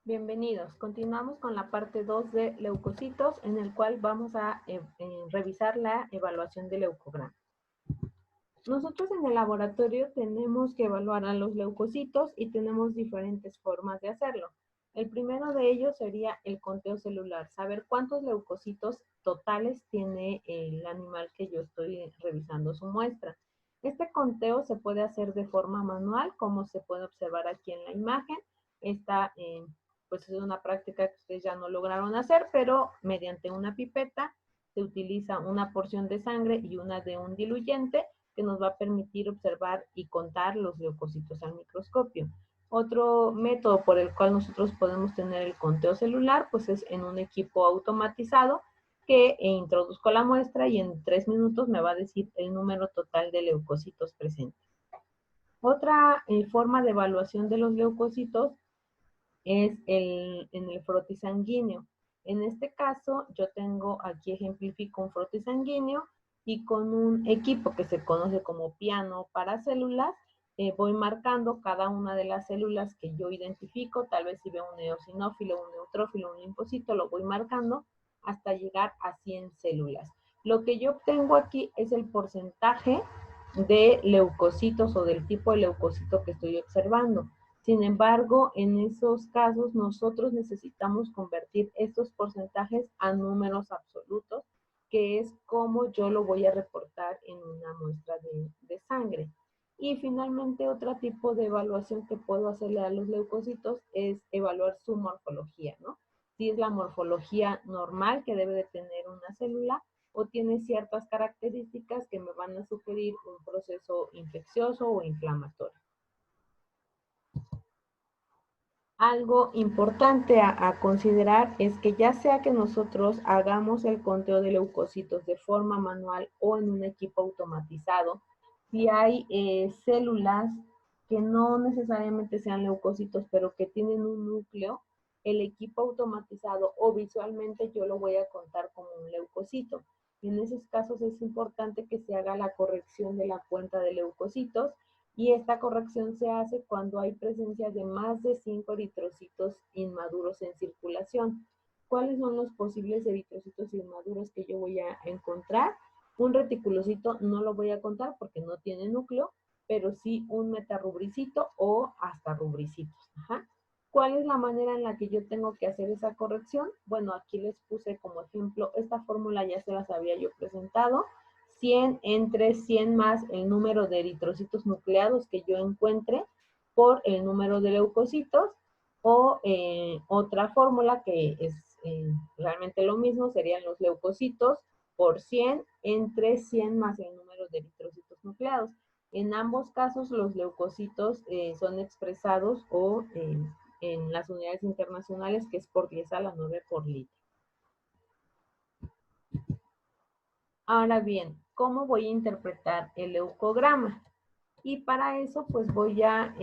Bienvenidos. Continuamos con la parte 2 de leucocitos, en el cual vamos a revisar la evaluación del leucograma. Nosotros en el laboratorio tenemos que evaluar a los leucocitos y tenemos diferentes formas de hacerlo. El primero de ellos sería el conteo celular, saber cuántos leucocitos totales tiene el animal que yo estoy revisando su muestra. Este conteo se puede hacer de forma manual, como se puede observar aquí en la imagen. Esta pues es una práctica que ustedes ya no lograron hacer, pero mediante una pipeta se utiliza una porción de sangre y una de un diluyente que nos va a permitir observar y contar los leucocitos al microscopio. Otro método por el cual nosotros podemos tener el conteo celular, pues es en un equipo automatizado que introduzco la muestra y en 3 minutos me va a decir el número total de leucocitos presentes. Otra forma de evaluación de los leucocitos es en el frotis sanguíneo. En este caso, yo tengo, aquí ejemplifico un frotis sanguíneo y con un equipo que se conoce como piano para células, voy marcando cada una de las células que yo identifico, tal vez si veo un eosinófilo, un neutrófilo, un linfocito, lo voy marcando hasta llegar a 100 células. Lo que yo obtengo aquí es el porcentaje de leucocitos o del tipo de leucocito que estoy observando. Sin embargo, en esos casos nosotros necesitamos convertir estos porcentajes a números absolutos, que es como yo lo voy a reportar en una muestra de sangre. Y finalmente, otro tipo de evaluación que puedo hacerle a los leucocitos es evaluar su morfología, ¿no? Si es la morfología normal que debe de tener una célula o tiene ciertas características que me van a sugerir un proceso infeccioso o inflamatorio. Algo importante a considerar es que ya sea que nosotros hagamos el conteo de leucocitos de forma manual o en un equipo automatizado, si hay células que no necesariamente sean leucocitos, pero que tienen un núcleo, el equipo automatizado o visualmente yo lo voy a contar como un leucocito. En esos casos es importante que se haga la corrección de la cuenta de leucocitos y esta corrección se hace cuando hay presencia de más de 5 eritrocitos inmaduros en circulación. ¿Cuáles son los posibles eritrocitos inmaduros que yo voy a encontrar? Un reticulocito no lo voy a contar porque no tiene núcleo, pero sí un metarubricito o hasta rubricitos. Ajá. ¿Cuál es la manera en la que yo tengo que hacer esa corrección? Bueno, aquí les puse como ejemplo, esta fórmula ya se las había yo presentado. 100 entre 100 más el número de eritrocitos nucleados que yo encuentre por el número de leucocitos, o otra fórmula que es realmente lo mismo, serían los leucocitos por 100 entre 100 más el número de eritrocitos nucleados. En ambos casos los leucocitos son expresados o en las unidades internacionales, que es por 10 a la 9 por litro. Ahora bien, ¿cómo voy a interpretar el leucograma? Y para eso, pues voy a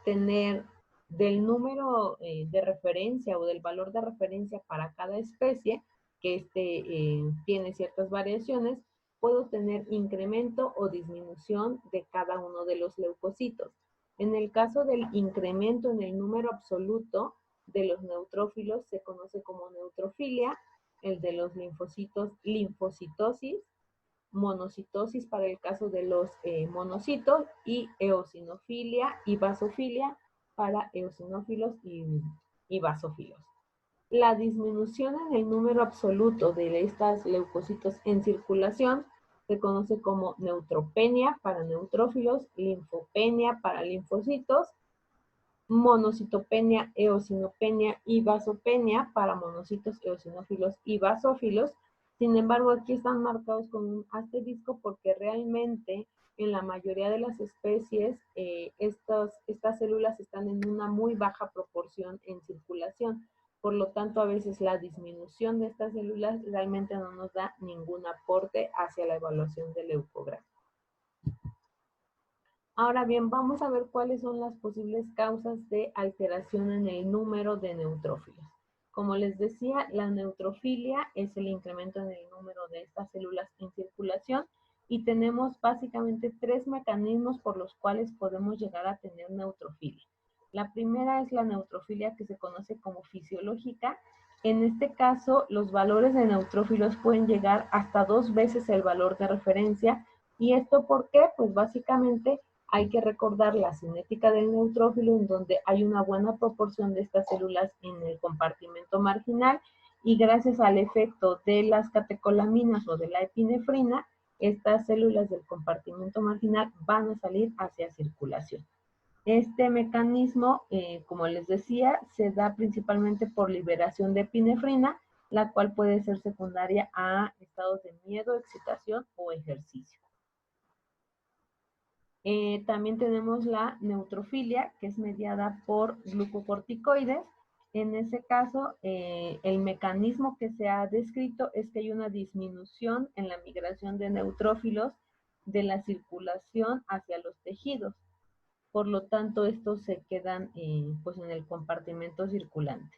tener del número de referencia o del valor de referencia para cada especie, que tiene ciertas variaciones, puedo tener incremento o disminución de cada uno de los leucocitos. En el caso del incremento en el número absoluto de los neutrófilos, se conoce como neutrofilia, el de los linfocitos, linfocitosis, monocitosis para el caso de los monocitos y eosinofilia y basofilia para eosinófilos y basófilos. La disminución en el número absoluto de estas leucocitos en circulación se conoce como neutropenia para neutrófilos, linfopenia para linfocitos, monocitopenia, eosinopenia y basopenia para monocitos, eosinófilos y basófilos. Sin embargo, aquí están marcados con un asterisco porque realmente en la mayoría de las especies estas células están en una muy baja proporción en circulación. Por lo tanto, a veces la disminución de estas células realmente no nos da ningún aporte hacia la evaluación del leucograma. Ahora bien, vamos a ver cuáles son las posibles causas de alteración en el número de neutrófilos. Como les decía, la neutrofilia es el incremento en el número de estas células en circulación y tenemos básicamente 3 mecanismos por los cuales podemos llegar a tener neutrofilia. La primera es la neutrofilia, que se conoce como fisiológica. En este caso, los valores de neutrófilos pueden llegar hasta 2 veces el valor de referencia. ¿Y esto por qué? Pues básicamente hay que recordar la cinética del neutrófilo, en donde hay una buena proporción de estas células en el compartimento marginal, y gracias al efecto de las catecolaminas o de la epinefrina, estas células del compartimento marginal van a salir hacia circulación. Este mecanismo, como les decía, se da principalmente por liberación de epinefrina, la cual puede ser secundaria a estados de miedo, excitación o ejercicio. También tenemos la neutrofilia, que es mediada por glucocorticoides. En ese caso, el mecanismo que se ha descrito es que hay una disminución en la migración de neutrófilos de la circulación hacia los tejidos. Por lo tanto, estos se quedan pues en el compartimento circulante.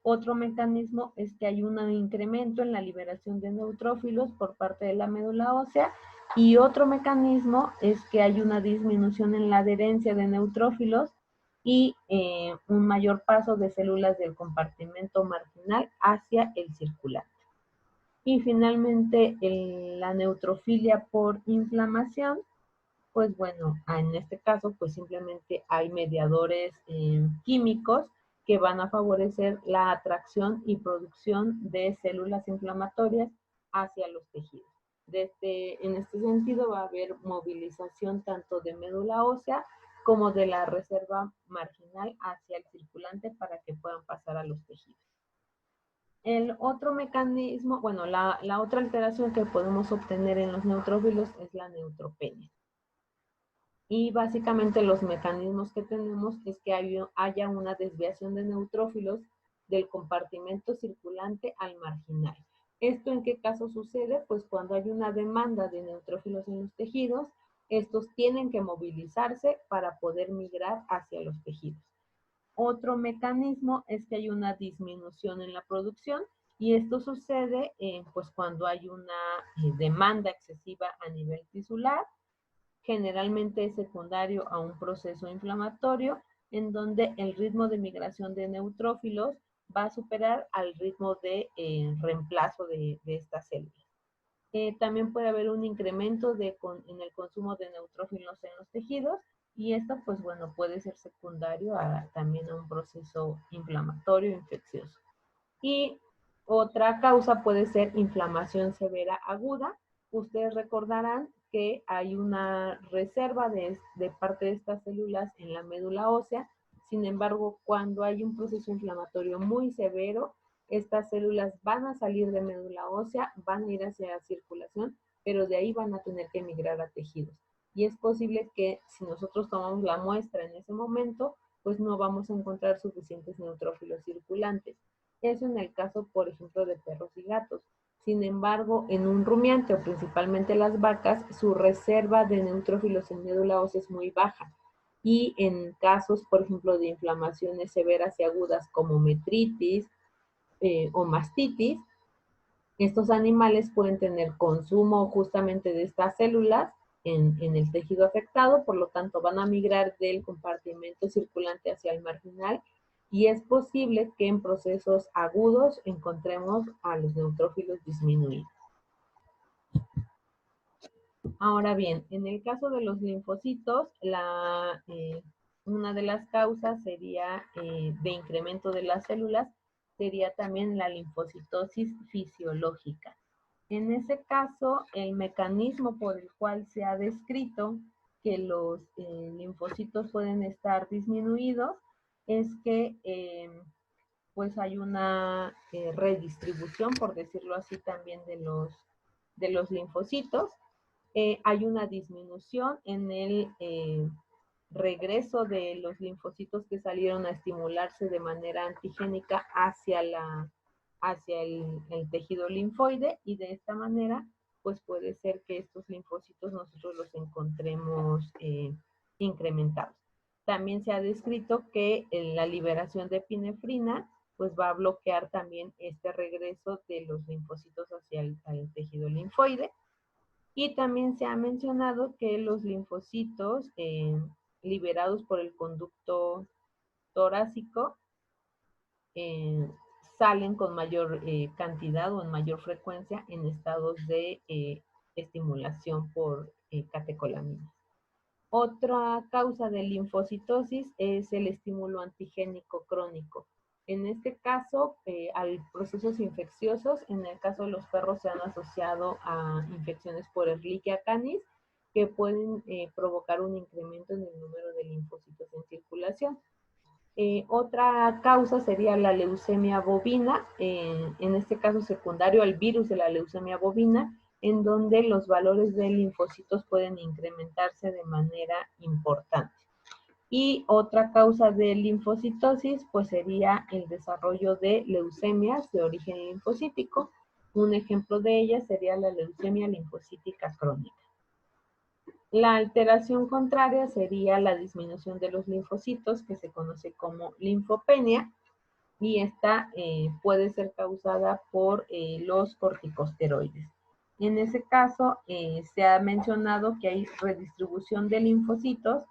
Otro mecanismo es que hay un incremento en la liberación de neutrófilos por parte de la médula ósea, y otro mecanismo es que hay una disminución en la adherencia de neutrófilos y un mayor paso de células del compartimento marginal hacia el circulante. Y finalmente, la neutrofilia por inflamación, pues bueno, en este caso, pues simplemente hay mediadores químicos que van a favorecer la atracción y producción de células inflamatorias hacia los tejidos. En este sentido va a haber movilización tanto de médula ósea como de la reserva marginal hacia el circulante para que puedan pasar a los tejidos. El otro mecanismo, bueno, la otra alteración que podemos obtener en los neutrófilos es la neutropenia. Y básicamente los mecanismos que tenemos es que haya una desviación de neutrófilos del compartimento circulante al marginal. ¿Esto en qué caso sucede? Pues cuando hay una demanda de neutrófilos en los tejidos, estos tienen que movilizarse para poder migrar hacia los tejidos. Otro mecanismo es que hay una disminución en la producción, y esto sucede pues cuando hay una demanda excesiva a nivel tisular. Generalmente es secundario a un proceso inflamatorio en donde el ritmo de migración de neutrófilos va a superar al ritmo de reemplazo de estas células. También puede haber un incremento en el consumo de neutrófilos en los tejidos, y esto pues bueno puede ser secundario también a un proceso inflamatorio infeccioso. Y otra causa puede ser inflamación severa aguda. Ustedes recordarán que hay una reserva de parte de estas células en la médula ósea. Sin embargo, cuando hay un proceso inflamatorio muy severo, estas células van a salir de médula ósea, van a ir hacia la circulación, pero de ahí van a tener que migrar a tejidos. Y es posible que si nosotros tomamos la muestra en ese momento, pues no vamos a encontrar suficientes neutrófilos circulantes. Eso en el caso, por ejemplo, de perros y gatos. Sin embargo, en un rumiante o principalmente las vacas, su reserva de neutrófilos en médula ósea es muy baja. Y en casos, por ejemplo, de inflamaciones severas y agudas como metritis o mastitis, estos animales pueden tener consumo justamente de estas células en el tejido afectado, por lo tanto van a migrar del compartimento circulante hacia el marginal, y es posible que en procesos agudos encontremos a los neutrófilos disminuidos. Ahora bien, en el caso de los linfocitos, una de las causas sería de incremento de las células, sería también la linfocitosis fisiológica. En ese caso, el mecanismo por el cual se ha descrito que los linfocitos pueden estar disminuidos es que pues hay una redistribución, por decirlo así, también de los linfocitos. Hay una disminución en el regreso de los linfocitos que salieron a estimularse de manera antigénica hacia el tejido linfoide, y de esta manera pues puede ser que estos linfocitos nosotros los encontremos incrementados. También se ha descrito que la liberación de epinefrina pues va a bloquear también este regreso de los linfocitos hacia el tejido linfoide. Y también se ha mencionado que los linfocitos liberados por el conducto torácico salen con mayor cantidad o en mayor frecuencia en estados de estimulación por catecolaminas. Otra causa de linfocitosis es el estímulo antigénico crónico. En este caso, a procesos infecciosos, en el caso de los perros se han asociado a infecciones por Ehrlichia canis, que pueden provocar un incremento en el número de linfocitos en circulación. Otra causa sería la leucemia bovina, en este caso secundario al virus de la leucemia bovina, en donde los valores de linfocitos pueden incrementarse de manera importante. Y otra causa de linfocitosis, pues sería el desarrollo de leucemias de origen linfocítico. Un ejemplo de ellas sería la leucemia linfocítica crónica. La alteración contraria sería la disminución de los linfocitos, que se conoce como linfopenia, y esta puede ser causada por los corticosteroides. En ese caso, se ha mencionado que hay redistribución de linfocitos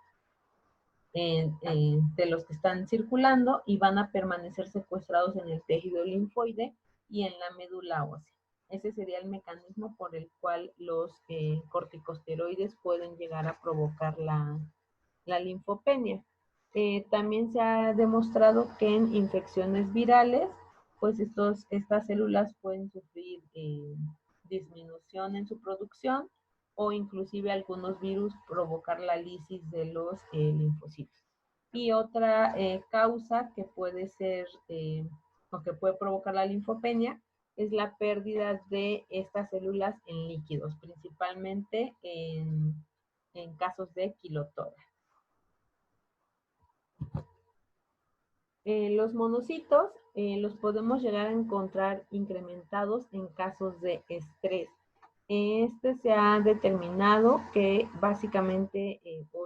de los que están circulando y van a permanecer secuestrados en el tejido linfoide y en la médula ósea. Ese sería el mecanismo por el cual los corticosteroides pueden llegar a provocar la linfopenia. También se ha demostrado que en infecciones virales, pues estas células pueden sufrir disminución en su producción o inclusive algunos virus provocar la lisis de los linfocitos. Y otra causa que puede ser o que puede provocar la linfopenia es la pérdida de estas células en líquidos, principalmente en casos de quilotórax. Los monocitos los podemos llegar a encontrar incrementados en casos de estrés. Se ha determinado que básicamente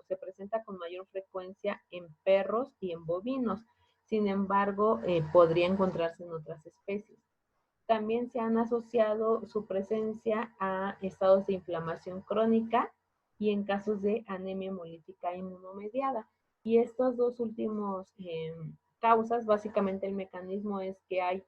se presenta con mayor frecuencia en perros y en bovinos. Sin embargo, podría encontrarse en otras especies. También se han asociado su presencia a estados de inflamación crónica y en casos de anemia hemolítica inmunomediada. Y estos dos últimos causas, básicamente el mecanismo es que hay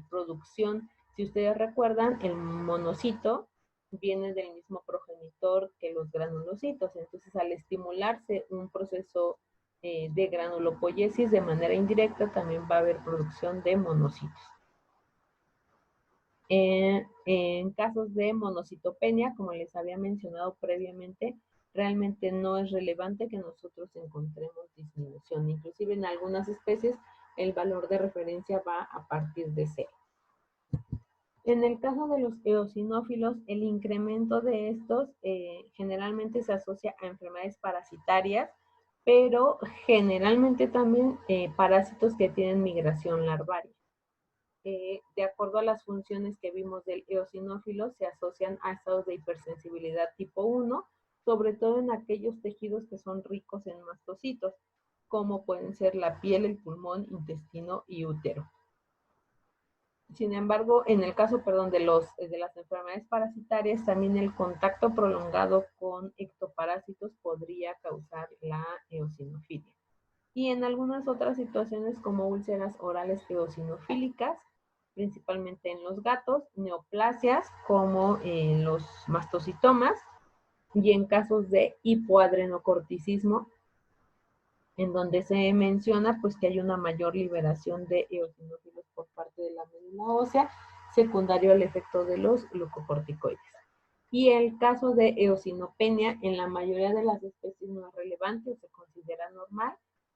producción. Si ustedes recuerdan, el monocito viene del mismo progenitor que los granulocitos. Entonces, al estimularse un proceso de granulopoiesis de manera indirecta, también va a haber producción de monocitos. En casos de monocitopenia, como les había mencionado previamente, realmente no es relevante que nosotros encontremos disminución. Inclusive en algunas especies el valor de referencia va a partir de 0. En el caso de los eosinófilos, el incremento de estos generalmente se asocia a enfermedades parasitarias, pero generalmente también parásitos que tienen migración larvaria. De acuerdo a las funciones que vimos del eosinófilo, se asocian a estados de hipersensibilidad tipo 1, sobre todo en aquellos tejidos que son ricos en mastocitos, como pueden ser la piel, el pulmón, intestino y útero. Sin embargo, en el caso, de las enfermedades parasitarias, también el contacto prolongado con ectoparásitos podría causar la eosinofilia. Y en algunas otras situaciones como úlceras orales eosinofílicas, principalmente en los gatos, neoplasias como en los mastocitomas y en casos de hipoadrenocorticismo, en donde se menciona pues que hay una mayor liberación de eosinófilos por parte de la médula ósea, secundario al efecto de los glucocorticoides. Y el caso de eosinopenia en la mayoría de las especies no es relevante o se considera normal.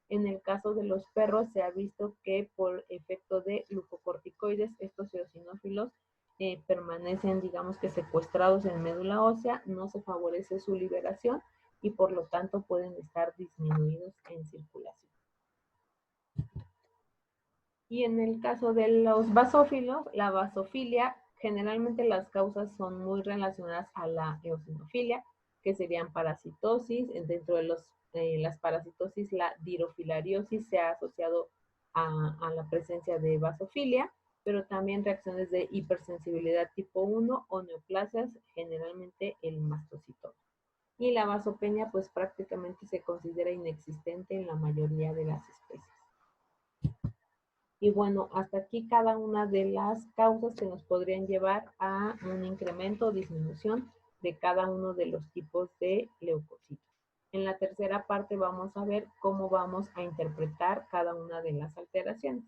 En el caso de los perros se ha visto que por efecto de glucocorticoides estos eosinófilos permanecen, digamos que secuestrados en médula ósea, no se favorece su liberación y por lo tanto pueden estar disminuidos en circulación. Y en el caso de los basófilos, la basofilia, generalmente las causas son muy relacionadas a la eosinofilia, que serían parasitosis. Dentro de las parasitosis, la dirofilariosis se ha asociado a la presencia de basofilia, pero también reacciones de hipersensibilidad tipo 1 o neoplasias, generalmente el mastocitoma. y la vasopenia pues prácticamente se considera inexistente en la mayoría de las especies. Y bueno, hasta aquí cada una de las causas que nos podrían llevar a un incremento o disminución de cada uno de los tipos de leucocitos. En la tercera parte vamos a ver cómo vamos a interpretar cada una de las alteraciones.